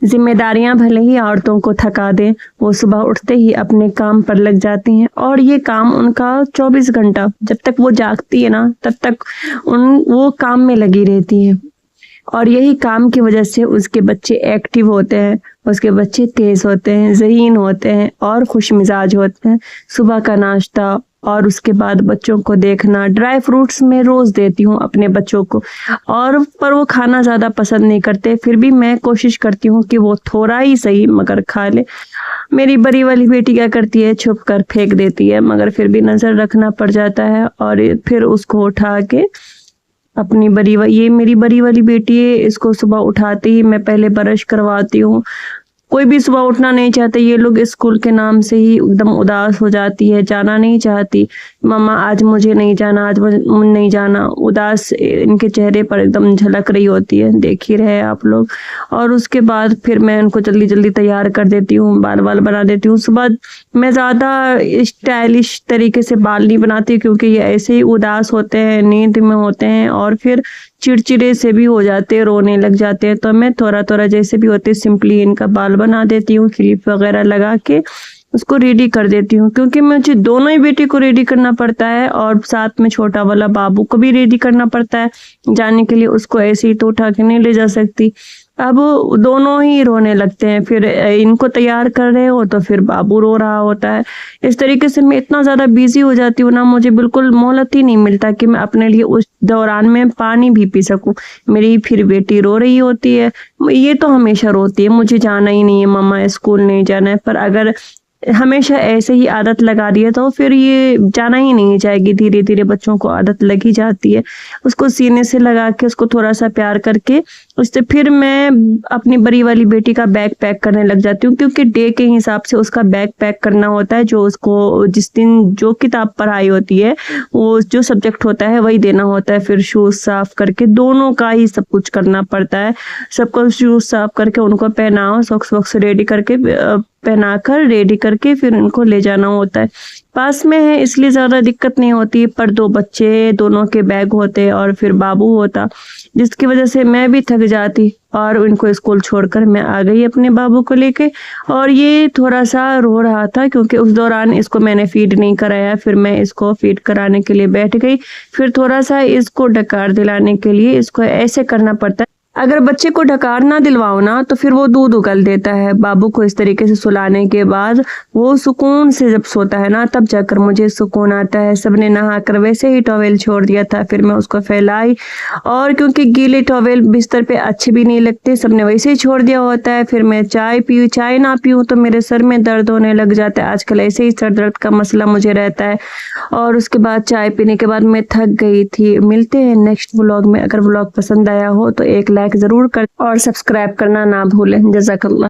जिम्मेदारियां भले ही औरतों को थका दें, वो सुबह उठते ही अपने काम पर लग जाती हैं और ये काम उनका 24 घंटा जब तक वो जागती है ना तब तक वो काम में लगी रहती हैं। और यही काम की वजह से उसके बच्चे एक्टिव होते हैं, उसके बच्चे तेज होते हैं, ज़हीन होते हैं और खुश मिजाज होते हैं। सुबह का नाश्ता और उसके बाद बच्चों को देखना, ड्राई फ्रूट्स मैं रोज़ देती हूँ अपने बच्चों को, और पर वो खाना ज़्यादा पसंद नहीं करते, फिर भी मैं कोशिश करती हूँ कि वो थोड़ा ही सही मगर खा ले। मेरी बड़ी वाली बेटी क्या करती है, छुप कर फेंक देती है, मगर फिर भी नज़र रखना पड़ जाता है और फिर उसको उठा के ये मेरी बड़ी वाली बेटी है, इसको सुबह उठाते ही मैं पहले ब्रश करवाती हूँ। कोई भी सुबह उठना नहीं चाहते, ये लोग स्कूल के नाम से ही एकदम उदास हो जाती है, जाना नहीं चाहती। मम्मा आज मुझे नहीं जाना, आज मुझे नहीं जाना, उदास इनके चेहरे पर एकदम झलक रही होती है, देख ही रहे आप लोग। और उसके बाद फिर मैं उनको जल्दी जल्दी तैयार कर देती हूँ, बाल बना देती हूँ। सुबह मैं ज़्यादा स्टाइलिश तरीके से बाल नहीं बनाती क्योंकि ये ऐसे ही उदास होते हैं, नींद में होते हैं और फिर चिड़चिड़े से भी हो जाते हैं, रोने लग जाते हैं। तो मैं थोड़ा थोड़ा जैसे भी होते सिंपली इनका बाल बना देती हूँ, क्लिप वगैरह लगा के उसको रेडी कर देती हूँ, क्योंकि मुझे दोनों ही बेटी को रेडी करना पड़ता है और साथ में छोटा वाला बाबू को भी रेडी करना पड़ता है जाने के लिए। उसको ऐसे ही तो उठा के नहीं ले जा सकती। अब दोनों ही रोने लगते हैं, फिर इनको तैयार कर रहे हो तो फिर बाबू रो रहा होता है। इस तरीके से मैं इतना ज़्यादा बिजी हो जाती हूँ ना, मुझे बिल्कुल मोहलत ही नहीं मिलता कि मैं अपने लिए उस दौरान में पानी भी पी सकूं। मेरी फिर बेटी रो रही होती है, ये तो हमेशा रोती है, मुझे जाना ही नहीं है मम्मा, स्कूल नहीं जाना है। पर अगर हमेशा ऐसे ही आदत लगा दी है तो फिर ये जाना ही नहीं चाहेगी। धीरे धीरे बच्चों को आदत लगी जाती है। उसको सीने से लगा के उसको थोड़ा सा प्यार करके उससे फिर मैं अपनी बड़ी वाली बेटी का बैग पैक करने लग जाती हूँ, क्योंकि डे के हिसाब से उसका बैग पैक करना होता है। जो उसको जिस दिन जो किताब पढ़ाई होती है, वो जो सब्जेक्ट होता है वही देना होता है। फिर शूज साफ करके दोनों का ही सब कुछ करना पड़ता है। सबको शूज साफ करके उनको पहनाओ, सॉक्स वॉक्स रेडी करके पहनाकर रेडी करके फिर उनको ले जाना होता है। पास में है इसलिए ज़्यादा दिक्कत नहीं होती, पर दो बच्चे, दोनों के बैग होते और फिर बाबू होता, जिसकी वजह से मैं भी थक जाती और उनको स्कूल छोड़कर मैं आ गई अपने बाबू को लेके। और ये थोड़ा सा रो रहा था क्योंकि उस दौरान इसको मैंने फीड नहीं कराया। फिर मैं इसको फीड कराने के लिए बैठ गई। फिर थोड़ा सा इसको डकार दिलाने के लिए इसको ऐसे करना पड़ता है। अगर बच्चे को डकार ना दिलवाओ ना तो फिर वो दूध उगल देता है। बाबू को इस तरीके से सुलाने के बाद वो सुकून से जब सोता है ना तब जाकर मुझे सुकून आता है। सबने नहाकर वैसे ही टॉवेल छोड़ दिया था, फिर मैं उसको फैलाई, और क्योंकि गीले टॉवेल बिस्तर पे अच्छे भी नहीं लगते, सबने वैसे ही छोड़ दिया होता है। फिर मैं चाय ना पीऊँ तो मेरे सर में दर्द होने लग जाता है। आजकल ऐसे ही सर दर्द का मसला मुझे रहता है। और उसके बाद चाय पीने के बाद मैं थक गई थी। मिलते हैं नेक्स्ट व्लॉग में। अगर व्लॉग पसंद आया हो तो एक लाइक जरूर कर और सब्सक्राइब करना ना भूलें। जज़ाकल्लाह।